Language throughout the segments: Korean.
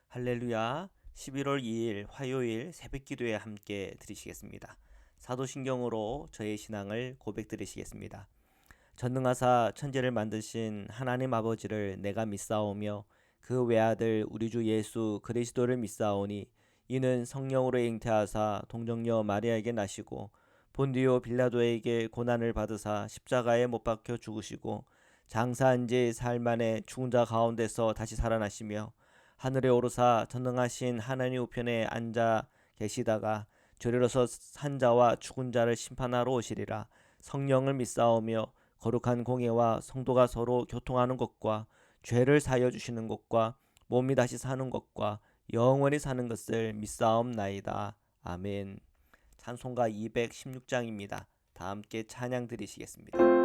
할렐루야. 11월 2일 화요일 새벽기도에 함께 드리시겠습니다. 사도신경으로 저의 신앙을 고백드리시겠습니다. 전능하사 천지를 만드신 하나님 아버지를 내가 믿사오며 그 외아들 우리 주 예수 그리스도를 믿사오니 이는 성령으로 잉태하사 동정녀 마리아에게 나시고 본디오 빌라도에게 고난을 받으사 십자가에 못 박혀 죽으시고 장사한 지 사흘 만에 죽은 자 가운데서 다시 살아나시며 하늘에 오르사 전능하신 하나님 우편에 앉아 계시다가 저리로서 산 자와 죽은 자를 심판하러 오시리라. 성령을 믿사오며 거룩한 공예와 성도가 서로 교통하는 것과 죄를 사하여 주시는 것과 몸이 다시 사는 것과 영원히 사는 것을 믿사옵나이다. 아멘. 찬송가 216장입니다. 다 함께 찬양 드리시겠습니다.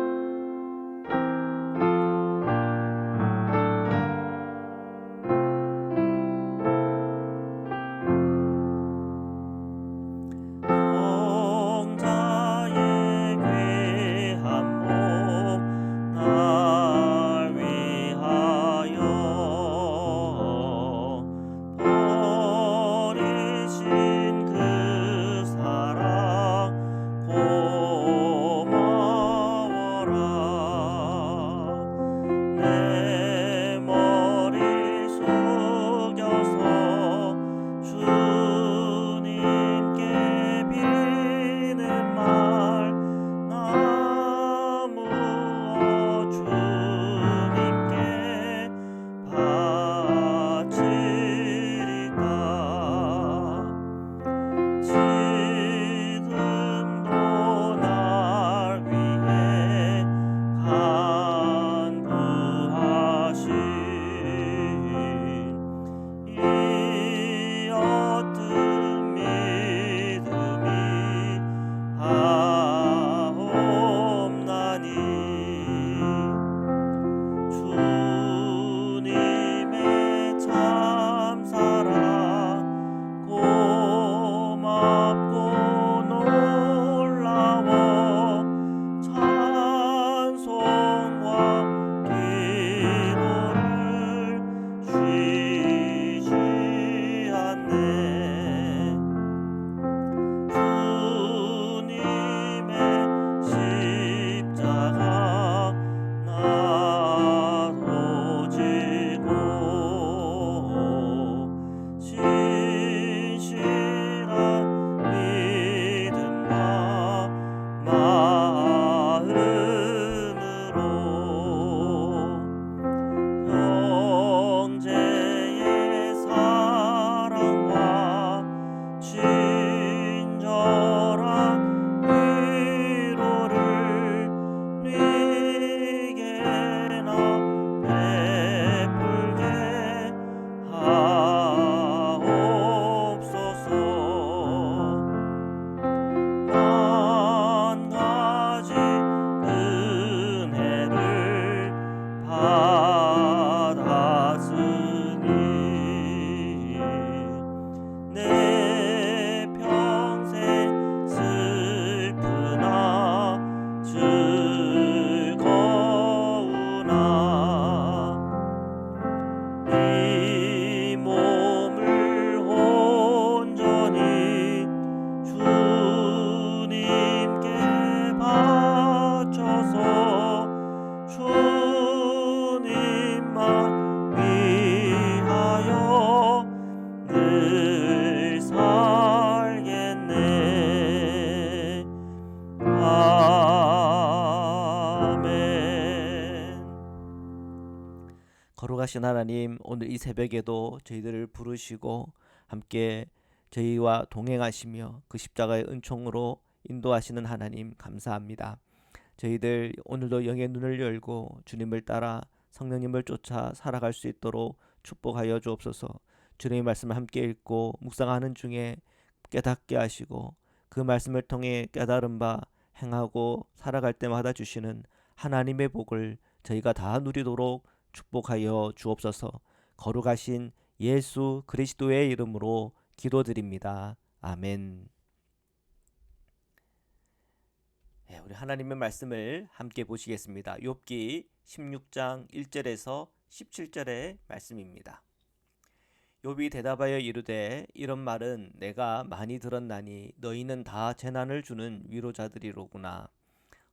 거룩하신 하나님, 오늘 이 새벽에도 저희들을 부르시고 함께 저희와 동행하시며 그 십자가의 은총으로 인도하시는 하나님 감사합니다. 저희들 오늘도 영의 눈을 열고 주님을 따라 성령님을 쫓아 살아갈 수 있도록 축복하여 주옵소서. 주님의 말씀을 함께 읽고 묵상하는 중에 깨닫게 하시고 그 말씀을 통해 깨달은 바 행하고 살아갈 때마다 주시는 하나님의 복을 저희가 다 누리도록 축복하여 주옵소서. 거룩하신 예수 그리스도의 이름으로 기도드립니다. 아멘. 우리 하나님의 말씀을 함께 보시겠습니다. 욥기 16장 1절에서 17절의 말씀입니다. 욥이 대답하여 이르되 이런 말은 내가 많이 들었나니 너희는 다 재난을 주는 위로자들이로구나.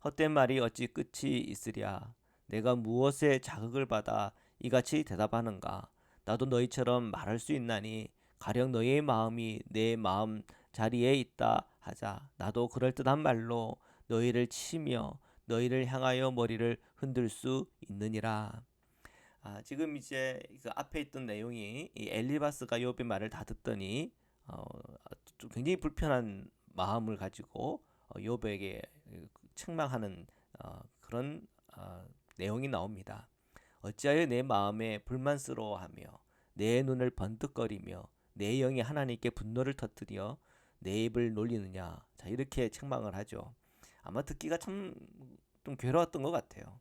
헛된 말이 어찌 끝이 있으랴. 내가 무엇에 자극을 받아 이같이 대답하는가. 나도 너희처럼 말할 수 있나니 가령 너희의 마음이 내 마음 자리에 있다 하자. 나도 그럴듯한 말로 너희를 치며 너희를 향하여 머리를 흔들 수 있느니라. 지금 이제 그 앞에 있던 내용이 이 엘리바스가 욥의 말을 다 듣더니 좀 굉장히 불편한 마음을 가지고 욥에게 책망하는 그런 내용이 나옵니다. 어찌하여 내 마음에 불만스러워하며 내 눈을 번뜩거리며 내 영이 하나님께 분노를 터뜨려 내 입을 놀리느냐. 자, 이렇게 책망을 하죠. 아마 듣기가 참 좀 괴로웠던 것 같아요.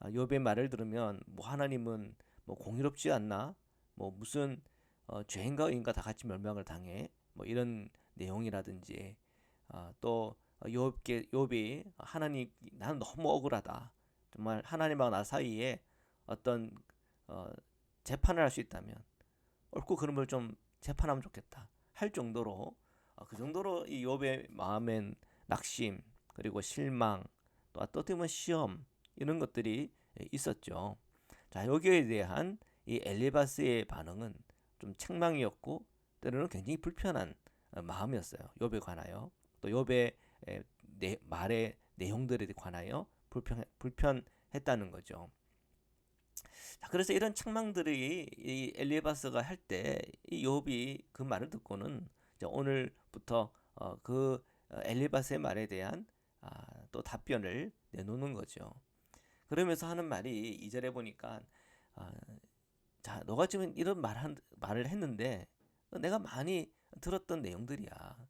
욥의 말을 들으면 뭐 하나님은 뭐 공의롭지 않나? 뭐 무슨 죄인가 의인가 다 같이 멸망을 당해? 뭐 이런 내용이라든지 또 욥이 하나님 나는 너무 억울하다. 정말 하나님하고 나 사이에 어떤 어, 재판을 할 수 있다면 옳고 그름을 좀 재판하면 좋겠다 할 정도로 그 정도로 이 욥의 마음엔 낙심 그리고 실망 또 어떻게 시험 이런 것들이 있었죠. 자, 여기에 대한 이 엘리바스의 반응은 좀 책망이었고 때로는 굉장히 불편한 마음이었어요. 욥에 관하여 또 욥의 말의 내용들에 관하여 불편했다는 거죠. 자, 그래서 이런 책망들이 이 엘리바스가 할 때 이 욥이 그 말을 듣고는 이제 오늘부터 그 엘리바스의 말에 대한 또 답변을 내놓는 거죠. 그러면서 하는 말이 2절에 보니까 자, 너가 지금 이런 말을 했는데 내가 많이 들었던 내용들이야.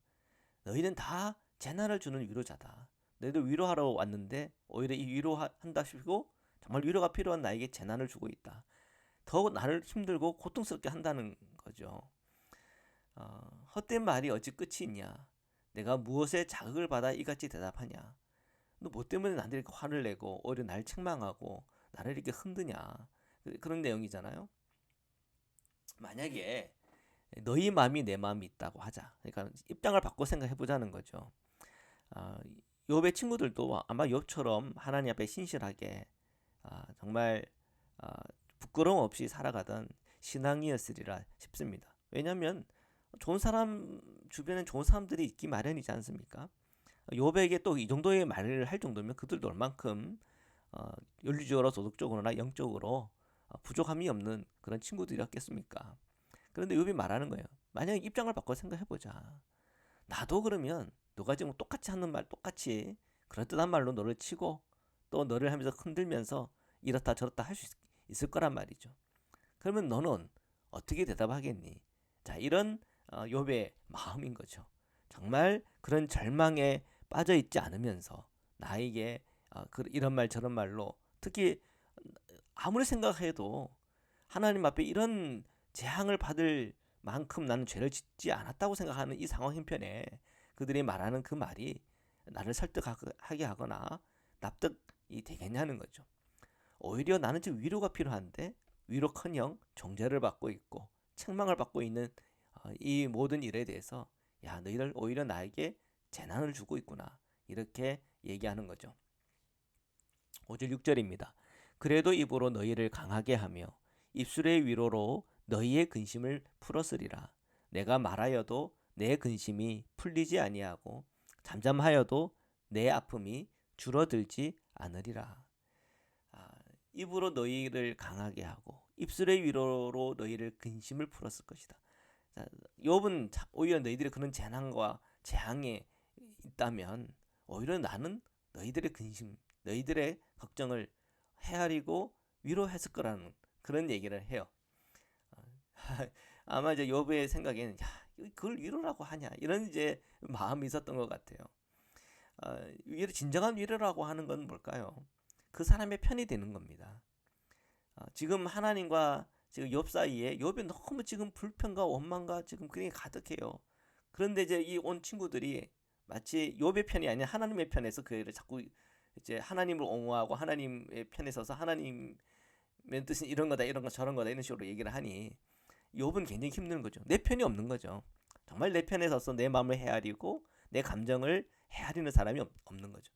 너희는 다 재난을 주는 위로자다. 너희들 위로하러 왔는데 오히려 이 위로한다 싶고 정말 위로가 필요한 나에게 재난을 주고 있다. 더욱 나를 힘들고 고통스럽게 한다는 거죠. 헛된 말이 어찌 끝이 있냐. 내가 무엇에 자극을 받아 이같이 대답하냐. 너 뭐 때문에 나한테 이렇게 화를 내고 오히려 날 책망하고 나를 이렇게 흔드냐. 그런 내용이잖아요. 만약에 너희 마음이 내 마음이 있다고 하자. 그러니까 입장을 바꿔 생각해 보자는 거죠. 욥의 친구들도 아마 욥처럼 하나님 앞에 신실하게 정말 부끄러움 없이 살아가던 신앙이었으리라 싶습니다. 왜냐하면 좋은 사람 주변에 좋은 사람들이 있기 마련이지 않습니까? 욥에게 또 이 정도의 말을 할 정도면 그들도 얼만큼 윤리적으로 도덕적으로나 영적으로 부족함이 없는 그런 친구들이었겠습니까? 그런데 욥이 말하는 거예요. 만약에 입장을 바꿔 생각해보자. 나도 그러면 너가 지금 똑같이 하는 말 똑같이 그럴듯한 말로 너를 치고 또 너를 하면서 흔들면서 이렇다 저렇다 할 수 있을 거란 말이죠. 그러면 너는 어떻게 대답하겠니? 자, 이런 욥의 마음인 거죠. 정말 그런 절망에 빠져 있지 않으면서 나에게 이런 말 저런 말로 특히 아무리 생각해도 하나님 앞에 이런 재앙을 받을 만큼 나는 죄를 짓지 않았다고 생각하는 이 상황 형편에 그들이 말하는 그 말이 나를 설득하게 하거나 납득이 되겠냐는 거죠. 오히려 나는 지금 위로가 필요한데 위로커녕 정죄를 받고 있고 책망을 받고 있는 이 모든 일에 대해서 야, 너희들 오히려 나에게 재난을 주고 있구나. 이렇게 얘기하는 거죠. 5절 6절입니다. 그래도 입으로 너희를 강하게 하며 입술의 위로로 너희의 근심을 풀었으리라. 내가 말하여도 내 근심이 풀리지 아니하고 잠잠하여도 내 아픔이 줄어들지 않으리라. 입으로 너희를 강하게 하고 입술의 위로로 너희를 근심을 풀었을 것이다. 자, 욥은 오히려 너희들이 그런 재난과 재앙에 있다면 오히려 나는 너희들의 근심, 너희들의 걱정을 헤아리고 위로했을 거라는 그런 얘기를 해요. 아마 이제 욥의 생각에는 야, 그걸 위로라고 하냐 이런 이제 마음이 있었던 것 같아요. 진정한 위로라고 하는 건 뭘까요? 그 사람의 편이 되는 겁니다. 지금 하나님과 지금 욥 사이에 욥이 너무 지금 불평과 원망과 지금 그게 가득해요. 그런데 이제 이 온 친구들이 마치 욥의 편이 아니라 하나님의 편에서 그 애를 자꾸 이제 하나님을 옹호하고 하나님의 편에 서서 하나님의 뜻은 이런 거다 이런 거 저런 거다 이런 식으로 얘기를 하니 욥은 굉장히 힘든 거죠. 내 편이 없는 거죠. 정말 내 편에 서서 내 마음을 헤아리고 내 감정을 헤아리는 사람이 없는 거죠.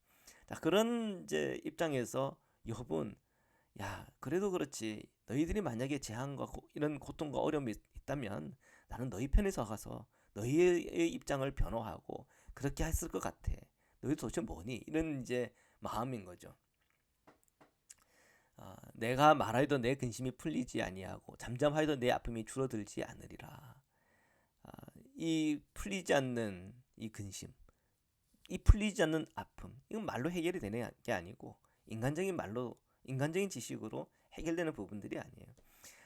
자, 그런 이제 입장에서 욥은 야, 그래도 그렇지. 너희들이 만약에 재앙과 이런 고통과 어려움이 있다면 나는 너희 편에 서가서 너희의 입장을 변호하고 그렇게 했을 것 같아. 너희 도대체 뭐니? 이런 이제 마음인 거죠. 내가 말하여도 내 근심이 풀리지 아니하고 잠잠하여도 내 아픔이 줄어들지 않으리라. 이 풀리지 않는 이 근심, 이 풀리지 않는 아픔, 이건 말로 해결이 되는 게 아니고 인간적인 지식으로 해결되는 부분들이 아니에요.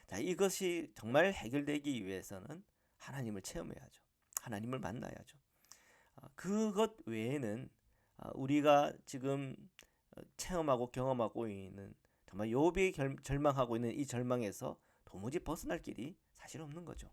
자, 이것이 정말 해결되기 위해서는 하나님을 체험해야죠. 하나님을 만나야죠. 그것 외에는 우리가 지금 체험하고 경험하고 있는 정말 욥이 절망하고 있는 이 절망에서 도무지 벗어날 길이 사실 없는 거죠.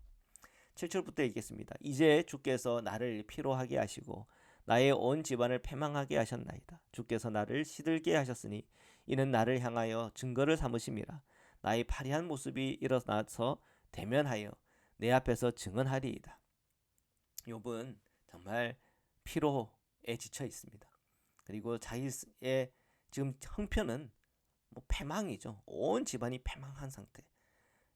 7절부터 읽겠습니다. 이제 주께서 나를 피로하게 하시고 나의 온 집안을 패망하게 하셨나이다. 주께서 나를 시들게 하셨으니 이는 나를 향하여 증거를 삼으심이라. 나의 파리한 모습이 일어나서 대면하여 내 앞에서 증언하리이다. 욥은 정말 피로에 지쳐 있습니다. 그리고 자기의 지금 형편은 뭐 패망이죠. 온 집안이 패망한 상태.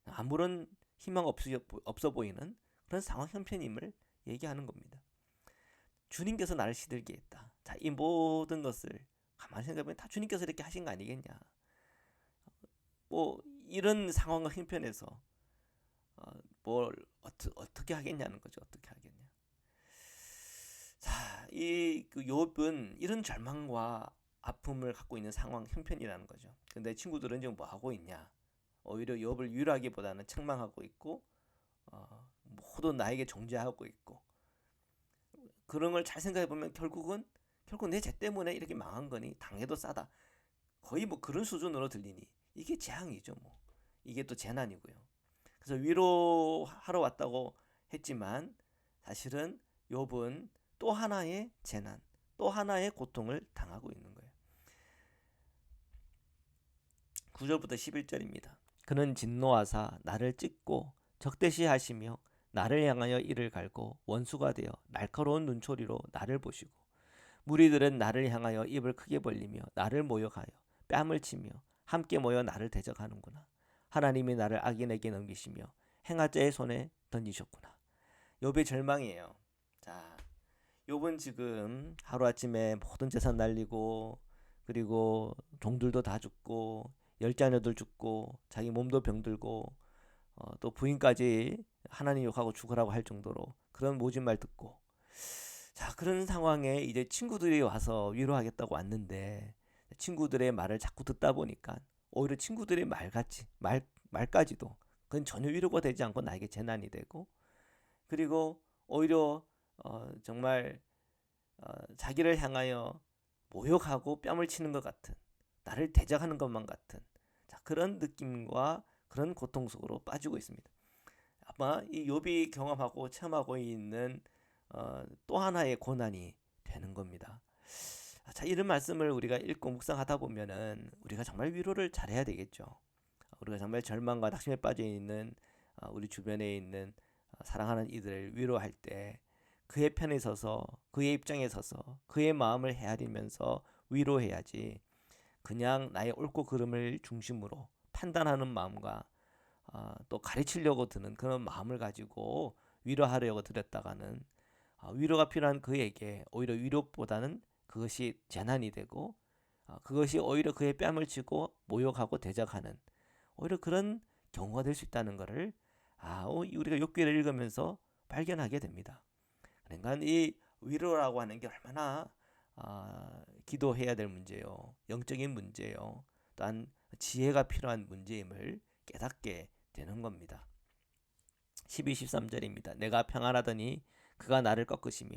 아무런 희망 없어 보이는 그런 상황 형편임을 얘기하는 겁니다. 주님께서 나를 시들게 했다. 자, 이 모든 것을 가만히 생각해보면 다 주님께서 이렇게 하신 거 아니겠냐. 뭐 이런 상황과 형편에서 뭘 어떻게 하겠냐는 거죠. 어떻게 하겠냐. 자, 그 욥은 이런 절망과 아픔을 갖고 있는 상황 형편이라는 거죠. 근데 친구들은 지금 뭐 하고 있냐? 오히려 욥을 위로하기보다는 책망하고 있고 모두 나에게 정죄하고 있고 그런 걸 잘 생각해 보면 결국 내 죄 때문에 이렇게 망한 거니 당해도 싸다. 거의 뭐 그런 수준으로 들리니 이게 재앙이죠. 뭐 이게 또 재난이고요. 그래서 위로하러 왔다고 했지만 사실은 욥은 또 하나의 재난, 또 하나의 고통을 당하고 있는 거예요. 9절부터 11절입니다. 그는 진노하사 나를 찢고 적대시하시며 나를 향하여 이를 갈고 원수가 되어 날카로운 눈초리로 나를 보시고 무리들은 나를 향하여 입을 크게 벌리며 나를 모욕하여 뺨을 치며 함께 모여 나를 대적하는구나. 하나님이 나를 악인에게 넘기시며 행하자의 손에 던지셨구나. 욥의 절망이에요. 자, 욥은 지금 하루아침에 모든 재산 날리고 그리고 종들도 다 죽고 열자녀들 죽고 자기 몸도 병들고 또 부인까지 하나님 욕하고 죽으라고 할 정도로 그런 모진 말 듣고 자, 그런 상황에 이제 친구들이 와서 위로하겠다고 왔는데 친구들의 말을 자꾸 듣다 보니까 오히려 친구들의 말까지도 그건 전혀 위로가 되지 않고 나에게 재난이 되고 그리고 오히려 정말 자기를 향하여 모욕하고 뺨을 치는 것 같은 나를 대적하는 것만 같은 자, 그런 느낌과 그런 고통 속으로 빠지고 있습니다. 아마 이 욥이 경험하고 체험하고 있는 또 하나의 고난이 되는 겁니다. 자, 이런 말씀을 우리가 읽고 묵상하다 보면은 우리가 정말 위로를 잘해야 되겠죠. 우리가 정말 절망과 낙심에 빠져 있는 우리 주변에 있는 사랑하는 이들을 위로할 때 그의 편에 서서 그의 입장에 서서 그의 마음을 헤아리면서 위로해야지 그냥 나의 옳고 그름을 중심으로 판단하는 마음과 또 가르치려고 드는 그런 마음을 가지고 위로하려고 들였다가는 위로가 필요한 그에게 오히려 위로보다는 그것이 재난이 되고 그것이 오히려 그의 뺨을 치고 모욕하고 대적하는 오히려 그런 경우가 될 수 있다는 것을 우리가 욥기를 읽으면서 발견하게 됩니다. 그러니까 이 위로라고 하는 게 얼마나 기도해야 될 문제요, 영적인 문제요, 또한 지혜가 필요한 문제임을 깨닫게 되는 겁니다. 12, 13절입니다. 내가 평안하더니 그가 나를 꺾으시며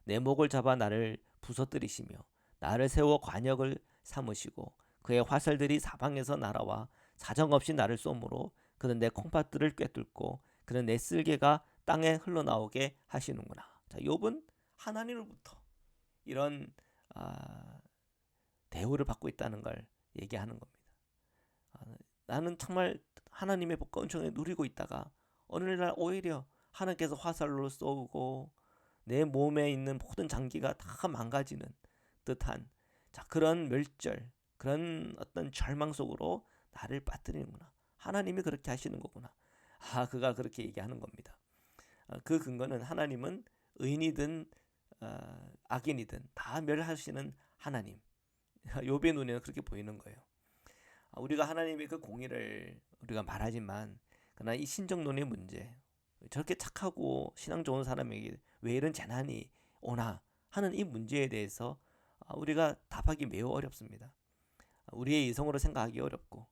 내 목을 잡아 나를 부서뜨리시며 나를 세워 관역을 삼으시고 그의 화살들이 사방에서 날아와 사정없이 나를 쏘므로 그는 내 콩팥들을 꿰뚫고 그는 내 쓸개가 땅에 흘러나오게 하시는구나. 자, 욥은 하나님으로부터 이런 대우를 받고 있다는 걸 얘기하는 겁니다. 나는 정말 하나님의 복과 은총을 누리고 있다가 어느 날 오히려 하나님께서 화살로 쏘고 내 몸에 있는 모든 장기가 다 망가지는 듯한 그런 멸절, 그런 어떤 절망 속으로 나를 빠뜨리는구나. 하나님이 그렇게 하시는 거구나. 그가 그렇게 얘기하는 겁니다. 그 근거는 하나님은 의인이든 악인이든 다 멸하시는 하나님. 욥의 눈에는 그렇게 보이는 거예요. 우리가 하나님의 그 공의를 우리가 말하지만 그러나 이 신정론의 문제, 저렇게 착하고 신앙 좋은 사람에게 왜 이런 재난이 오나 하는 이 문제에 대해서 우리가 답하기 매우 어렵습니다. 우리의 이성으로 생각하기 어렵고,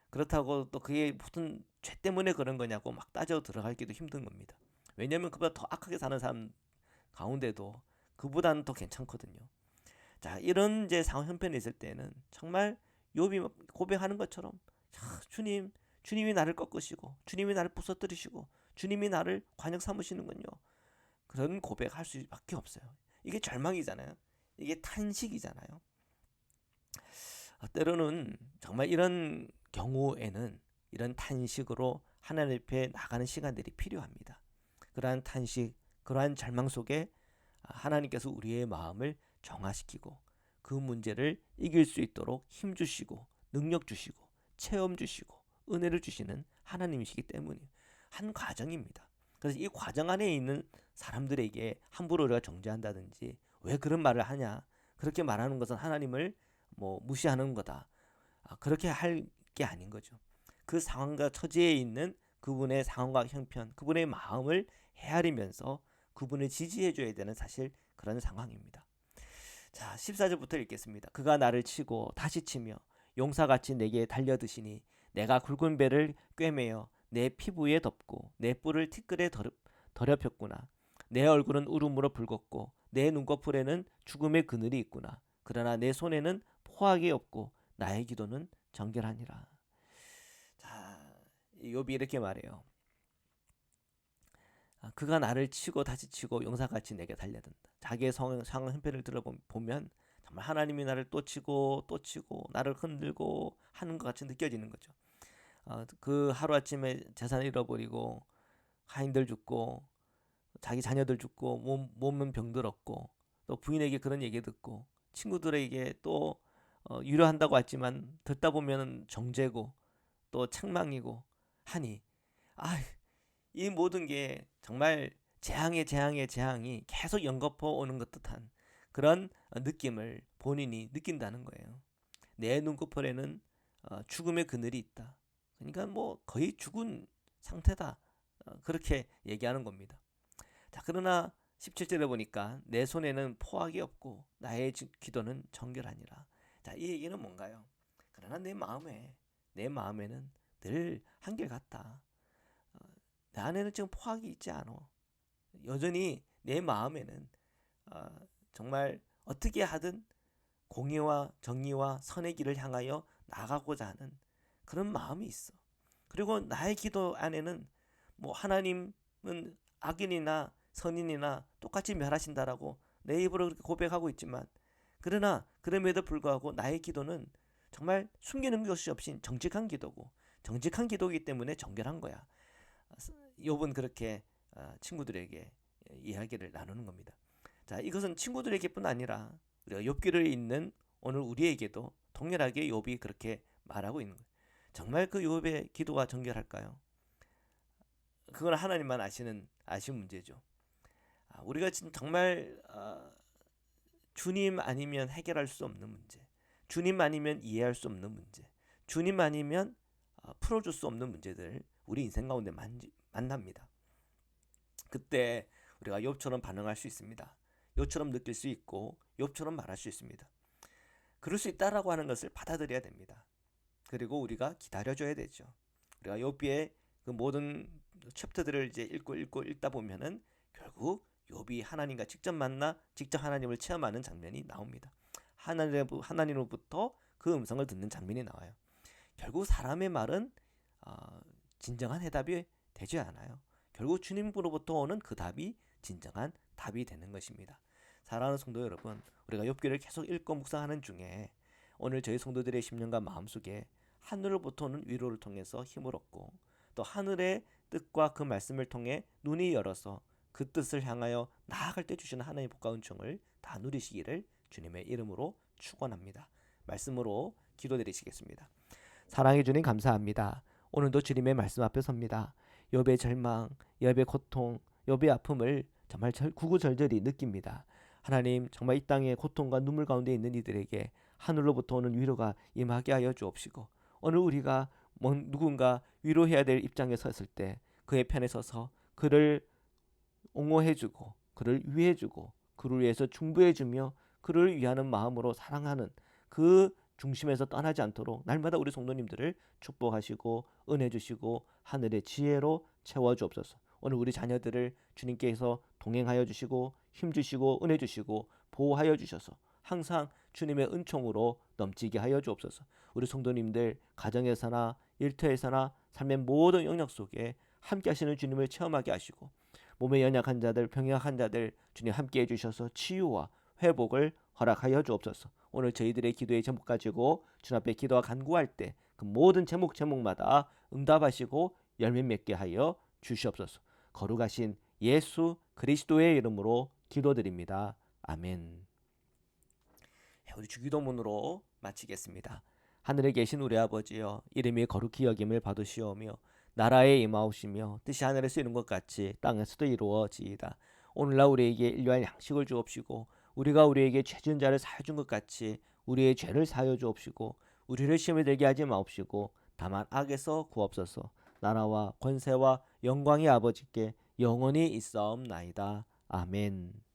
그렇다고 또 그게 무슨 죄 때문에 그런 거냐고 막 따져 들어가기도 힘든 겁니다. 왜냐하면 그보다 더 악하게 사는 사람 가운데도 그보다는 더 괜찮거든요. 이런 이제 상황 형편에 있을 때는 정말 욥이 고백하는 것처럼 주님이 나를 꺾으시고 주님이 나를 부서뜨리시고 주님이 나를 관역 삼으시는군요. 그런 고백할 수밖에 없어요. 이게 절망이잖아요. 이게 탄식이잖아요. 때로는 정말 이런 경우에는 이런 탄식으로 하나님 앞에 나가는 시간들이 필요합니다. 그러한 탄식, 그러한 절망 속에 하나님께서 우리의 마음을 정화시키고 그 문제를 이길 수 있도록 힘 주시고 능력 주시고 체험 주시고 은혜를 주시는 하나님이시기 때문에 한 과정입니다. 그래서 이 과정 안에 있는 사람들에게 함부로 우리가 정죄한다든지 왜 그런 말을 하냐, 그렇게 말하는 것은 하나님을 무시하는 거다, 그렇게 할 게 아닌 거죠. 그 상황과 처지에 있는 그분의 상황과 형편, 그분의 마음을 헤아리면서 그분을 지지해 줘야 되는 사실 그런 상황입니다. 14절부터 읽겠습니다. 그가 나를 치고 다시 치며 용사같이 내게 달려드시니 내가 굵은 배를 꿰매어 내 피부에 덮고 내 뿔을 티끌에 더럽혔구나. 내 얼굴은 울음으로 붉었고 내 눈꺼풀에는 죽음의 그늘이 있구나. 그러나 내 손에는 포악이 없고 나의 기도는 정결하니라. 욥이 이렇게 말해요. 그가 나를 치고 다시 치고 용사같이 내게 달려든다. 자기의 상황 형편을 들어보면 정말 하나님이 나를 또 치고 또 치고 나를 흔들고 하는 것 같이 느껴지는 거죠. 그 하루아침에 재산을 잃어버리고 하인들 죽고 자기 자녀들 죽고 몸은 병들었고 또 부인에게 그런 얘기 듣고 친구들에게 또 위로한다고 했지만 듣다 보면 정죄고 또 책망이고 하니 이 모든 게 정말 재앙이 계속 연거푸어 오는 것 듯한 그런 느낌을 본인이 느낀다는 거예요. 내 눈꺼풀에는 죽음의 그늘이 있다. 그러니까 거의 죽은 상태다. 그렇게 얘기하는 겁니다. 그러나 17절에 보니까 내 손에는 포악이 없고 나의 기도는 정결하니라. 이 얘기는 뭔가요? 그러나 내 마음에는 늘 한결같다. 내 안에는 지금 포악이 있지 않아. 여전히 내 마음에는 정말 어떻게 하든 공의와 정의와 선의 길을 향하여 나가고자 하는 그런 마음이 있어. 그리고 나의 기도 안에는 하나님은 악인이나 선인이나 똑같이 멸하신다라고 내 입으로 그렇게 고백하고 있지만, 그러나 그럼에도 불구하고 나의 기도는 정말 숨기는 것이 없이 정직한 기도고, 정직한 기도이기 때문에 정결한 거야. 욥은 그렇게 친구들에게 이야기를 나누는 겁니다. 이것은 친구들에게뿐 아니라 우리가 욥기를 읽는 오늘 우리에게도 동일하게 욥이 그렇게 말하고 있는 거예요. 정말 그 욥의 기도가 정결할까요? 그건 하나님만 아시는 문제죠. 우리가 지금 정말 주님 아니면 해결할 수 없는 문제, 주님 아니면 이해할 수 없는 문제, 주님 아니면 풀어줄 수 없는 문제들 우리 인생 가운데 만납니다. 그때 우리가 욥처럼 반응할 수 있습니다. 욥처럼 느낄 수 있고 욥처럼 말할 수 있습니다. 그럴 수 있다라고 하는 것을 받아들여야 됩니다. 그리고 우리가 기다려줘야 되죠. 우리가 욥기의 그 모든 챕터들을 이제 읽다 보면은 결국 욥이 하나님과 직접 만나 직접 하나님을 체험하는 장면이 나옵니다. 하나님으로부터 그 음성을 듣는 장면이 나와요. 결국 사람의 말은 진정한 해답이 되지 않아요. 결국 주님으로부터 오는 그 답이 진정한 답이 되는 것입니다. 사랑하는 성도 여러분, 우리가 욥기를 계속 읽고 묵상하는 중에 오늘 저희 성도들의 심령과 마음속에 하늘로부터 오는 위로를 통해서 힘을 얻고 또 하늘의 뜻과 그 말씀을 통해 눈이 열어서 그 뜻을 향하여 나아갈 때 주시는 하나님의 복과 은총을 다 누리시기를 주님의 이름으로 축원합니다. 말씀으로 기도드리시겠습니다. 사랑해 주님 감사합니다. 오늘도 주님의 말씀 앞에 섭니다. 욥의 절망, 욥의 고통, 욥의 아픔을 정말 구구절절히 느낍니다. 하나님, 정말 이 땅의 고통과 눈물 가운데 있는 이들에게 하늘로부터 오는 위로가 임하게 하여 주옵시고, 오늘 우리가 누군가 위로해야 될 입장에 섰을 때 그의 편에 서서 그를 옹호해주고 그를 위해주고 그를 위해서 중보해주며 그를 위하는 마음으로 사랑하는 그 중심에서 떠나지 않도록 날마다 우리 성도님들을 축복하시고 은혜 주시고 하늘의 지혜로 채워주옵소서. 오늘 우리 자녀들을 주님께서 동행하여 주시고 힘주시고 은혜 주시고 보호하여 주셔서 항상 주님의 은총으로 넘치게 하여 주옵소서. 우리 성도님들 가정에서나 일터에서나 삶의 모든 영역 속에 함께 하시는 주님을 체험하게 하시고 몸에 연약한 자들, 병약한 자들 주님 함께 해주셔서 치유와 회복을 허락하여 주옵소서. 오늘 저희들의 기도의 제목 가지고 주님 앞에 기도와 간구할 때 그 모든 제목마다 응답하시고 열매 맺게 하여 주시옵소서. 거룩하신 예수 그리스도의 이름으로 기도드립니다. 아멘. 우리 주기도문으로 마치겠습니다. 하늘에 계신 우리 아버지여, 이름이 거룩히 여김을 받으시오며 나라에 임하옵시며 뜻이 하늘에서 이룬 것 같이 땅에서도 이루어지이다. 오늘날 우리에게 일용할 양식을 주옵시고 우리가 우리에게 죄 지은 자를 사하여 준 것 같이 우리의 죄를 사하여 주옵시고 우리를 시험에 들게 하지 마옵시고 다만 악에서 구옵소서. 나라와 권세와 영광이 아버지께 영원히 있사옵나이다. 아멘.